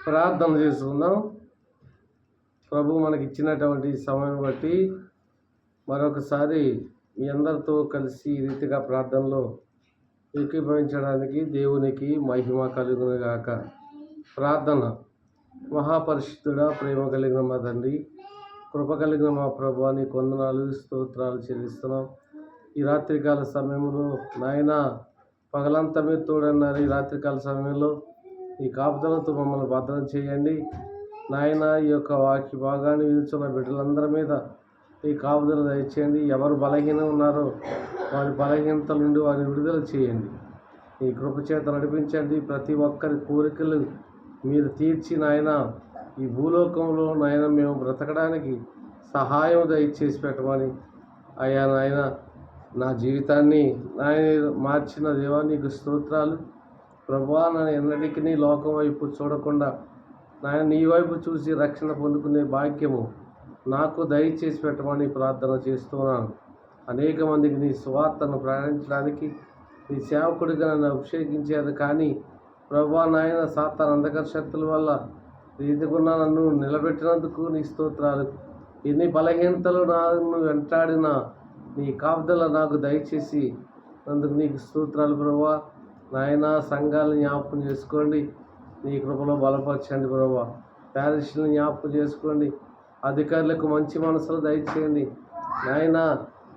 ప్రార్థన చేసుకుందాం. ప్రభు మనకి ఇచ్చినటువంటి సమయం బట్టి మరొకసారి మీ అందరితో కలిసి ఈ రీతిగా ప్రార్థనలో ఏకీభవించడానికి దేవునికి మహిమ కలుగును గాక. ప్రార్థన. మహాపరిశుద్ధుడా, ప్రేమ కలిగిన మా తండ్రి, కృప కలిగిన మా ప్రభు, నీకు వందనాలు స్తోత్రాలు చెల్లిస్తున్నాం. ఈ రాత్రికాల సమయంలో నాయన పగలంతా మీరు తోడన్నారు. ఈ రాత్రికాల సమయంలో ఈ కాపుదలతో మమ్మల్ని భద్రం చేయండి నాయన. ఈ యొక్క వాక్య భాగాన్ని వినుచున్న బిడ్డలందరి మీద ఈ కాపుదల దయచేయండి. ఎవరు బలహీనం ఉన్నారో వారి బలహీనతల నుండి వారిని విడుదల చేయండి. ఈ కృపచేత నడిపించండి. ప్రతి ఒక్కరి కోరికలు మీరు తీర్చి నాయన ఈ భూలోకంలో నాయన మేము బ్రతకడానికి సహాయం దయచేసి పెట్టమని అయ్యా నాయన. నా జీవితాన్ని నాయన మార్చిన దేవా నీకు స్తోత్రాలు. ప్రభువా, నన్ను ఎన్నటికీ లోకం వైపు చూడకుండా నాయన నీ వైపు చూసి రక్షణ పొందుకునే భాగ్యము నాకు దయచేసి పెట్టమని ప్రార్థన చేస్తున్నాను. అనేక మందికి నీ సువార్తను ప్రకటించడానికి నీ సేవకుడిగా నన్ను అభిషేకించేది, కానీ ప్రభువా నాయన సాతాను అంధకార శక్తుల వల్ల రీతికున్న నన్ను నిలబెట్టినందుకు నీ స్తోత్రాలు. ఎన్ని బలహీనతలు నన్ను వెంటాడిన నీ కాపుదల నాకు దయచేసి అందుకు నీకు స్తోత్రాలు ప్రభువా. నాయన సంఘాలను జ్ఞాపకం చేసుకోండి, నీ కృపలో బలపరచండి ప్రభువా. ప్యారిష్లను జ్ఞాపకం చేసుకోండి, అధికారులకు మంచి మనసులు దయచేయండి నాయన.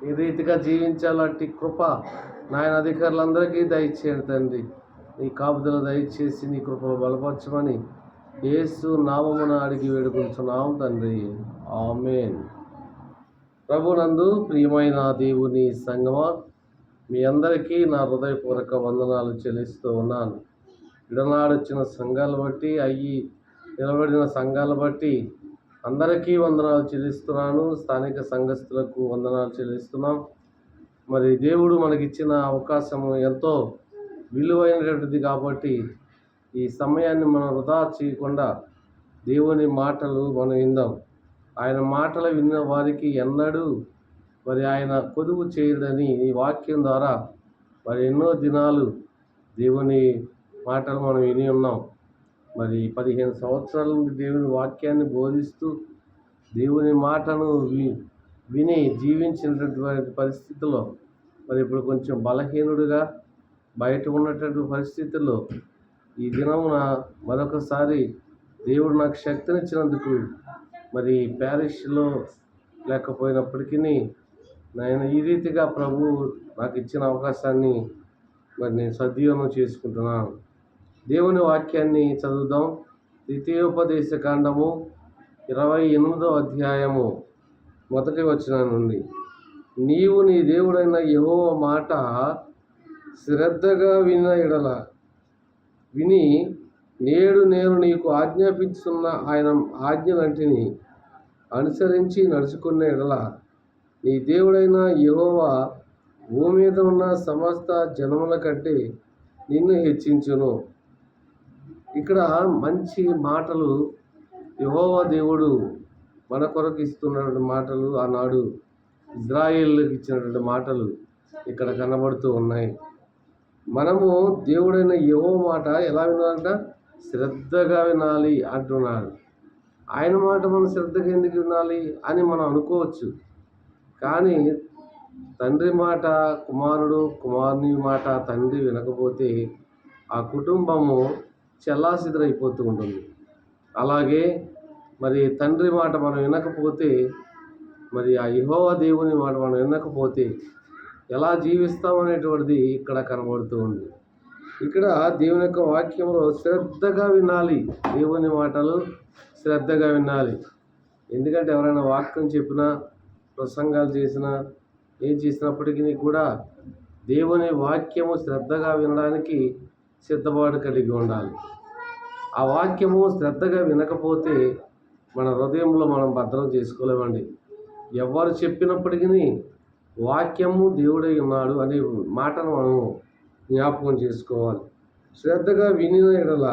ఈ రీతిగా జీవించాలంటే కృప నాయన అధికారులందరికీ దయచేయండి తండ్రి. నీ కాపుదల దయచేసి నీ కృపలో బలపరచమని యేసు నామమున అడిగి వేడుకుంటున్నాం తండ్రి, ఆమేన్. ప్రభునందు ప్రియమైన దేవుని సంగమా, మీ అందరికీ నా హృదయపూర్వక వందనాలు చెల్లిస్తూ ఉన్నాను. ఇడనాడొచ్చిన సంఘాలు బట్టి, నిలబడిన సంఘాలు బట్టి అందరికీ వందనాలు చెల్లిస్తున్నాను. స్థానిక సంఘస్థులకు వందనాలు చెల్లిస్తున్నాం. మరి దేవుడు మనకిచ్చిన అవకాశము ఎంతో విలువైనటువంటిది కాబట్టి ఈ సమయాన్ని మనం వృధా చేయకుండా దేవుని మాటలు మనం విందాం. ఆయన మాటలు విన్న వారికి ఎన్నడూ మరి ఆయన కొదువు చేయడని ఈ వాక్యం ద్వారా మరి ఎన్నో దినాలు దేవుని మాటలు మనం విని ఉన్నాం. మరి 15 సంవత్సరాల నుండి దేవుని వాక్యాన్ని బోధిస్తూ దేవుని మాటను విని జీవించినటువంటి పరిస్థితుల్లో మరి ఇప్పుడు కొంచెం బలహీనుడిగా బయట ఉన్నటువంటి పరిస్థితుల్లో ఈ దినమున మరొకసారి దేవుడు నాకు శక్తినిచ్చినందుకు మరి ప్యారిష్లో లేకపోయినప్పటికీ నేను ఈ రీతిగా ప్రభు నాకు ఇచ్చిన అవకాశాన్ని మరి నేను సద్వినియోగం చేసుకుంటున్నాను. దేవుని వాక్యాన్ని చదువుదాం. ద్వితీయోపదేశ కాండము 28వ అధ్యాయము 1వ వచనం నుండి. నీవు నీ దేవుడైన యెహోవా మాట శ్రద్ధగా విని నేడు నేను నీకు ఆజ్ఞాపించుతున్న ఆయన ఆజ్ఞలంటిని అనుసరించి నడుచుకున్న ఎడల నీ దేవుడైన యెహోవా భూమి మీద ఉన్న సమస్త జనముల కంటే నిన్ను హెచ్చించును. ఇక్కడ మంచి మాటలు యెహోవా దేవుడు మన కొరకు ఇస్తున్నటువంటి మాటలు, ఆనాడు ఇజ్రాయేలుకి ఇచ్చినటువంటి మాటలు ఇక్కడ కనబడుతూ ఉన్నాయి. మనము దేవుడైన యెహోవా మాట ఎలా వినాలంట? శ్రద్ధగా వినాలి అంటున్నాడు. ఆయన మాట మనం శ్రద్ధగా ఎందుకు వినాలి అని మనం అనుకోవచ్చు, కానీ తండ్రి మాట కుమారుడు, కుమారుని మాట తండ్రి వినకపోతే ఆ కుటుంబము చెల్లాసిదరైపోతూ ఉంటుంది. అలాగే మరి తండ్రి మాట మనం వినకపోతే, మరి ఆ యెహోవా దేవుని మాట మనం వినకపోతే ఎలా జీవిస్తామనేటువంటిది ఇక్కడ కనబడుతూ ఉంది. ఇక్కడ దేవుని యొక్క వాక్యంలో శ్రద్ధగా వినాలి. దేవుని మాటలు శ్రద్ధగా వినాలి. ఎందుకంటే ఎవరైనా వాక్యం చెప్పినా, ప్రసంగాలు చేసినా, ఏం చేసినప్పటికీ కూడా దేవుని వాక్యము శ్రద్ధగా వినడానికి సిద్ధపాటు కలిగి ఉండాలి. ఆ వాక్యము శ్రద్ధగా వినకపోతే మన హృదయంలో మనం భద్రం చేసుకోలేమండి. ఎవరు చెప్పినప్పటికీ వాక్యము దేవుడై ఉన్నాడు అనే మాటను మనం జ్ఞాపకం చేసుకోవాలి. శ్రద్ధగా వినిన ఎడల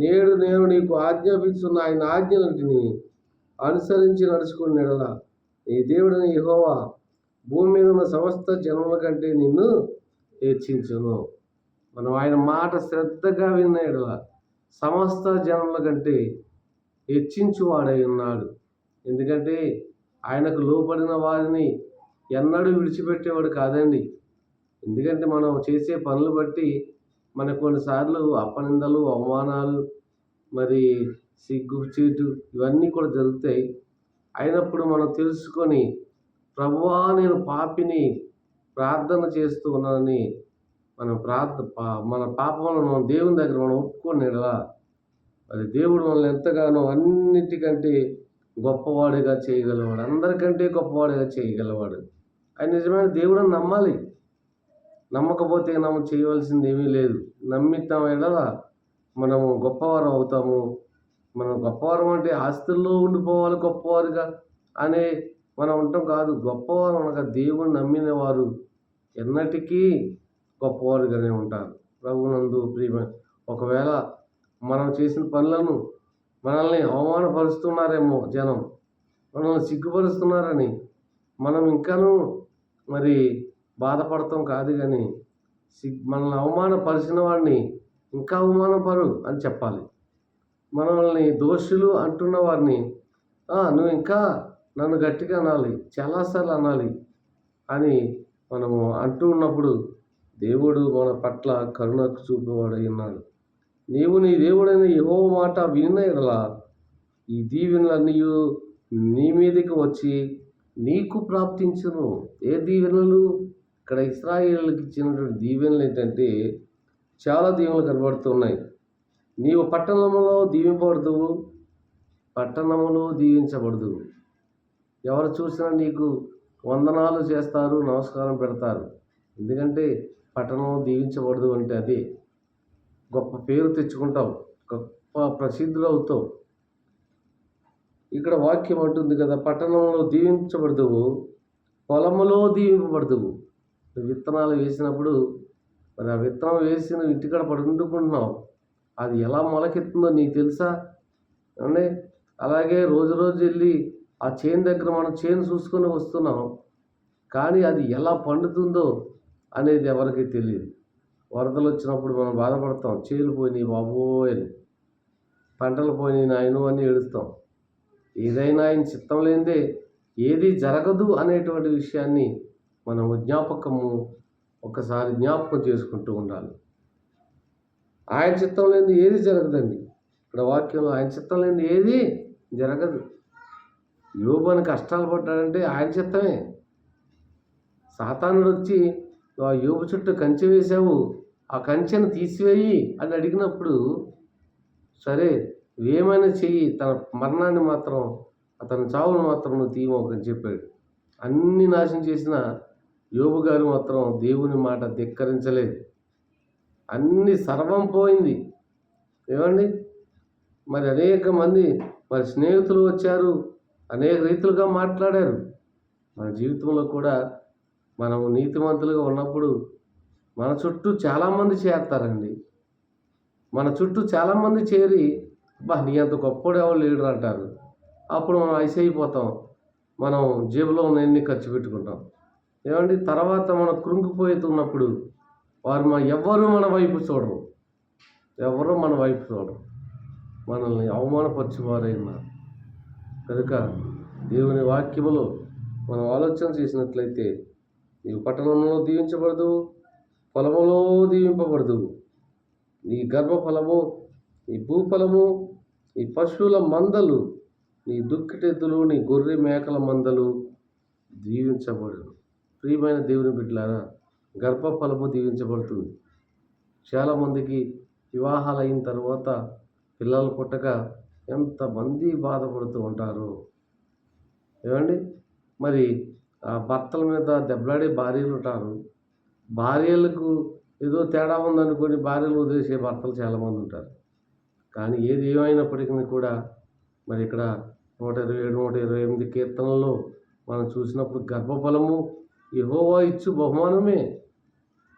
నేడు నేను నీకు ఆజ్ఞాపించున్న ఆయన ఆజ్ఞలంటిని అనుసరించి నడుచుకున్న ఎడల నీ దేవుడైన యెహోవా భూమి మీద ఉన్న సమస్త జనముల కంటే నిన్ను హెచ్చించును. మనం ఆయన మాట శ్రద్ధగా విన్న ఎడల, సమస్త జనముల కంటే హెచ్చించువాడై ఉన్నాడు. ఎందుకంటే ఆయనకు లోబడిన వారిని ఎన్నడూ విడిచిపెట్టేవాడు కాదండి. ఎందుకంటే మనం చేసే పనులు బట్టి మనకు కొన్నిసార్లు అపనిందలు, అవమానాలు, మరి సిగ్గు చీటు ఇవన్నీ కూడా జరుగుతాయి. అయినప్పుడు మనం తెలుసుకొని, ప్రభువా నేను పాపిని, ప్రార్థన చేస్తూ ఉన్నానని మనం మన పాపములను మనం దేవుని దగ్గర మనం ఒప్పుకొని ఎడల మరి దేవుడు మనల్ని ఎంతగానో అన్నిటికంటే గొప్పవాడిగా చేయగలవాడు. అందరికంటే గొప్పవాడిగా చేయగలవాడు. ఆయన నిజమైన దేవుడని నమ్మాలి. నమ్మకపోతే మనం చేయవలసింది ఏమీ లేదు. నమ్మితాం ఎడల మనము గొప్పవారం అవుతాము. మనం గొప్పవారం అంటే ఆస్తుల్లో ఉండిపోవాలి గొప్పవారుగా అనే మనం ఉంటాం కాదు. గొప్పవారు అనగా దేవుని నమ్మిన వారు ఎన్నటికీ గొప్పవారుగానే ఉంటారు. ప్రభువునందు ప్రియమైన ఒకవేళ మనం చేసిన పనులను మనల్ని అవమానపరుస్తున్నారేమో జనం, మనల్ని సిగ్గుపరుస్తున్నారని మనం ఇంకాను మరి బాధపడతాం కాదు. కానీ మనల్ని అవమానపరిచిన వాడిని ఇంకా అవమానపరు అని చెప్పాలి. మనల్ని దోషులు అంటున్న వారిని నువ్వు ఇంకా నన్ను గట్టిగా అనాలి, చాలాసార్లు అనాలి అని మనము అంటూ ఉన్నప్పుడు దేవుడు మన పట్ల కరుణకు చూపేవాడై ఉన్నాడు. నీవు నీ దేవుడైన యెహోవా మాట వినిన యెడల ఈ దీవెనలన్నీ నీ మీదకి వచ్చి నీకు ప్రాప్తించును. ఏ దీవెనలు? ఇక్కడ ఇశ్రాయేలుకి ఇచ్చినటువంటి దీవెనలు ఏంటంటే చాలా దీవెనలు కనబడుతున్నాయి. నీవు పట్టణంలో దీవింపబడదువు, పట్టణములో దీవించబడదువు. ఎవరు చూసినా నీకు వందనాలు చేస్తారు, నమస్కారం పెడతారు. ఎందుకంటే పట్టణంలో దీవించబడదు అంటే అదే గొప్ప పేరు తెచ్చుకుంటావు, గొప్ప ప్రసిద్ధులు అవుతావు. ఇక్కడ వాక్యం అంటుంది కదా, పట్టణంలో దీవించబడదువు, పొలములో దీవింపబడదువు. విత్తనాలు వేసినప్పుడు మరి ఆ విత్తనం వేసి నువ్వు ఇంటికాడ పడుకుంటున్నావు, అది ఎలా మొలకెత్తుందో నీకు తెలుసా అండి? అలాగే రోజు వెళ్ళి ఆ చేను దగ్గర మనం చేను చూసుకొని వస్తున్నాం, కానీ అది ఎలా పండుతుందో అనేది ఎవరికి తెలియదు. వరదలు వచ్చినప్పుడు మనం బాధపడతాం, చేలు పోయినాయి బాబోయ్ అని, పంటలు పోయినాయి నాయను అని ఏడుస్తాం. ఏదైనా ఆయన చిత్తం లేనిదే ఏది జరగదు అనేటువంటి విషయాన్ని మనం ఒకసారి జ్ఞాపకం చేసుకుంటూ ఉండాలి. ఆయన చిత్తం లేనిది ఏది జరగదండి. ఇక్కడ వాక్యంలో ఆయన చిత్తం లేనిది ఏది జరగదు. యోబు అని కష్టాలు పడ్డాడంటే ఆయన చిత్తమే. సాతానుడు వచ్చి ఆ యోబు చుట్టూ కంచె వేసావు, ఆ కంచెను తీసివేయి అని అడిగినప్పుడు సరే ఏమైనా చెయ్యి, తన మరణాన్ని మాత్రం, అతని చావును మాత్రం నువ్వు తీయమని చెప్పాడు. అన్ని నాశనం చేసిన యోబు గారు మాత్రం దేవుని మాట ధిక్కరించలేదు. అన్ని సర్వం పోయింది. ఏమండి? మరి అనేక మంది మరి స్నేహితులు వచ్చారు, అనేక రీతులుగా మాట్లాడారు. మన జీవితంలో కూడా మనం నీతిమంతులుగా ఉన్నప్పుడు మన చుట్టూ చాలామంది చేరతారండి. మన చుట్టూ చాలామంది చేరి నీ అంత గొప్పడు ఎవరు లేడు అంటారు. అప్పుడు మనం అయిపోతాం, మనం జేబులో ఉన్నన్ని ఖర్చు పెట్టుకుంటాం. ఏమండి? తర్వాత మనం కృంగిపోతున్నప్పుడు ఎవ్వరూ మన వైపు చూడరు, మనల్ని అవమానపరిచేవారైనా. కనుక దేవుని వాక్యములో మనం ఆలోచన చేసినట్లయితే నీవు పట్టణంలో దీవించబడదు, పొలములో దీవింపబడదు. నీ గర్భఫలము, నీ భూఫలము, నీ పశువుల మందలు, నీ దుక్కిటెద్దులు, నీ గొర్రె మేకల మందలు దీవించబడును. ప్రియమైన దేవుని బిడ్డలారా, గర్భఫలము దీవించబడుతుంది. చాలామందికి వివాహాలు అయిన తర్వాత పిల్లలు పుట్టక ఎంతమంది బాధపడుతూ ఉంటారు. ఏమండి? మరి ఆ భర్తల మీద దెబ్బలాడే భార్యలు ఉంటారు. భార్యలకు ఏదో తేడా ఉందనుకొని భార్యలు వదిలేసే భర్తలు చాలామంది ఉంటారు. కానీ ఏది ఏమైనప్పటికీ కూడా మరి ఇక్కడ 127, 128 కీర్తనల్లో మనం చూసినప్పుడు గర్భఫలము యెహోవా ఇచ్చు బహుమానమే.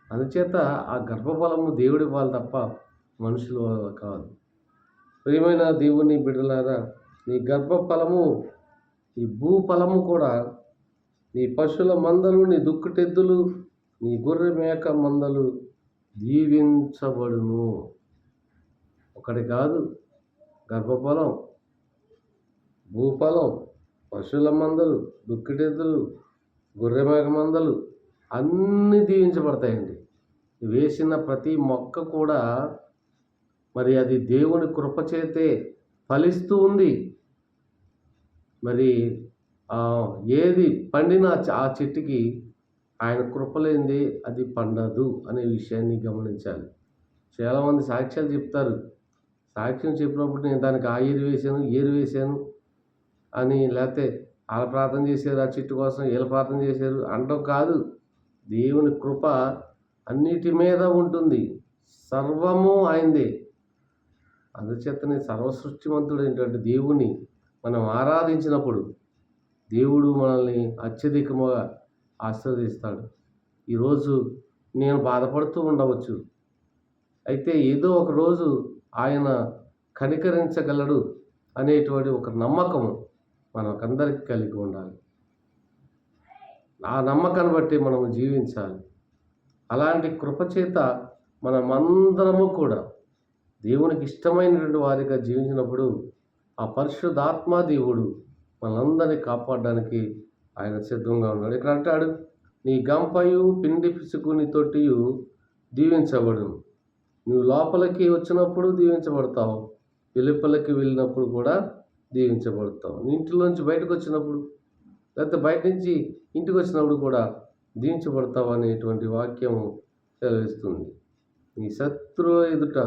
అందుచేత ఆ గర్భఫలము దేవుడి ఇవ్వాలి తప్ప మనుషులు కాదు. ప్రియమైన దేవుని బిడ్డలారా, నీ గర్భఫలము, నీ భూఫలము కూడా, నీ పశువుల మందలు, నీ దుక్కుటెద్దులు, నీ గొర్రె మేక మందలు దీవించబడును. ఒకటి కాదు, గర్భఫలం, భూఫలం, పశువుల మందలు, దుక్కిటెద్దులు, గొర్రెమేక మందలు అన్నీ దీవించబడతాయండి. వేసిన ప్రతి మొక్క కూడా మరి అది దేవుని కృపచేతే ఫలిస్తూ ఉంది. మరి ఏది పండిన ఆ చెట్టుకి ఆయన కృపలేంది అది పండదు అనే విషయాన్ని గమనించాలి. చాలామంది సాక్ష్యాలు చెప్తారు. సాక్ష్యం చెప్పినప్పుడు నేను దానికి ఆ ఏరు వేసాను అని, లేకపోతే వాళ్ళ ప్రార్థన చేశారు ఆ చెట్టు కోసం, వీళ్ళ ప్రార్థన చేశారు అనడం కాదు. దేవుని కృప అన్నిటి మీద ఉంటుంది. సర్వము ఆయనదే. అందుచేతనే సర్వసృష్టిమంతుడైనటువంటి దేవుని మనం ఆరాధించినప్పుడు దేవుడు మనల్ని అత్యధికముగా ఆశీర్వదిస్తాడు. ఈరోజు నేను బాధపడుతూ ఉండవచ్చు, అయితే ఏదో ఒక రోజు ఆయన కనికరించగలడు అనేటువంటి ఒక నమ్మకం మనకందరికీ కలిగి ఉండాలి. ఆ నమ్మకాన్ని బట్టి మనము జీవించాలి. అలాంటి కృపచేత మనమందరము కూడా దేవునికి ఇష్టమైనటువంటి వారిగా జీవించినప్పుడు ఆ పరిశుద్ధాత్మ దేవుడు మనందరినీ కాపాడడానికి ఆయన సిద్ధంగా ఉన్నాడు. ఇక్కడ అంటాడు, నీ గంపయు పిండి పిసుకు నీ తొట్టియు దీవించబడును. నువ్వు లోపలికి వచ్చినప్పుడు దీవించబడతావు, వెలుపలికి వెళ్ళినప్పుడు కూడా దీవించబడతావు. నీ ఇంటిలోంచి బయటకు వచ్చినప్పుడు, లేకపోతే బయట నుంచి ఇంటికి వచ్చినప్పుడు కూడా దీవించబడతావు అనేటువంటి వాక్యము సెలవిస్తుంది. నీ శత్రువు ఎదుట,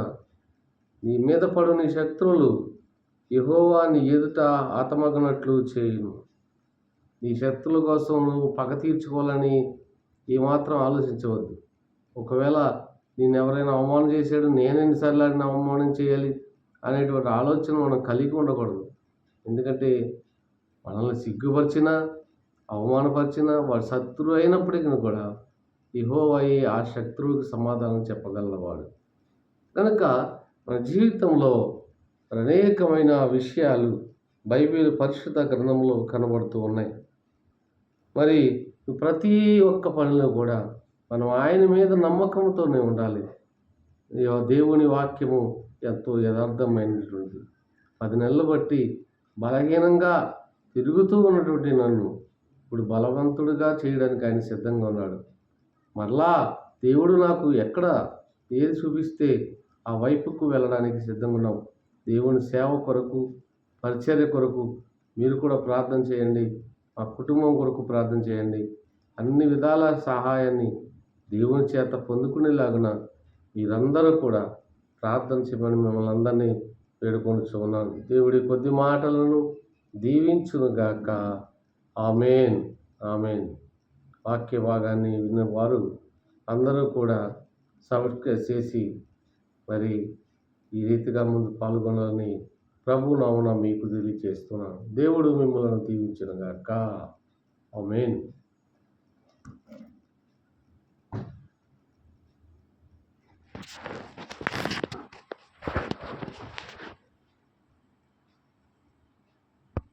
నీ మీద పడు నీ శత్రువులు యెహోవా నీ ఎదుట హతమగునట్లు చేయును. నీ శత్రువుల కోసం నువ్వు పగ తీర్చుకోవాలని ఏమాత్రం ఆలోచించవద్దు. ఒకవేళ నేను ఎవరైనా అవమానం చేశాడు, నేను ఎన్నిసార్లు ఆడిన అవమానం చేయాలి అనేటువంటి ఆలోచన మనం కలిగి ఉండకూడదు. ఎందుకంటే మనల్ని సిగ్గుపరిచినా, అవమానపరిచినా వాడు శత్రువు అయినప్పటికీ కూడా యెహోవాయే ఆ శత్రువుకి సమాధానం చెప్పగలవాడు. కనుక మన జీవితంలో అనేకమైన విషయాలు బైబిల్ పరిశుద్ధ గ్రంథంలో కనబడుతూ ఉన్నాయి. మరి ప్రతి ఒక్క పనిలో కూడా మనం ఆయన మీద నమ్మకంతోనే ఉండాలి. దేవుని వాక్యము ఎంతో యథార్థమైనటువంటి 10 నెలలు బట్టి బలహీనంగా తిరుగుతూ ఉన్నటువంటి నన్ను ఇప్పుడు బలవంతుడిగా చేయడానికి ఆయన సిద్ధంగా ఉన్నాడు. మరలా దేవుడు నాకు ఎక్కడ ఏది చూపిస్తే ఆ వైపుకు వెళ్ళడానికి సిద్ధంగా ఉన్నాం. దేవుని సేవ కొరకు, పరిచర్య కొరకు మీరు కూడా ప్రార్థన చేయండి. మా కుటుంబం కొరకు ప్రార్థన చేయండి. అన్ని విధాల సహాయాన్ని దేవుని చేత పొందుకునేలాగున మీరందరూ కూడా ప్రార్థన చేయమని మిమ్మల్ని అందరినీ వేడుకొనుచున్నాను. దేవుడి కొద్ది మాటలను దీవించునుగాక. ఆమేన్, ఆమేన్. వాక్య భాగాన్ని విన్నవారు అందరూ కూడా సబ్స్క్రైబ్ చేసి మరి ఈ రీతిగా ముందు పాల్గొనాలని ప్రభు నామమున మీకు తెలియజేస్తున్నాను. దేవుడు మిమ్మల్ని దీవించునుగాక. ఆమేన్.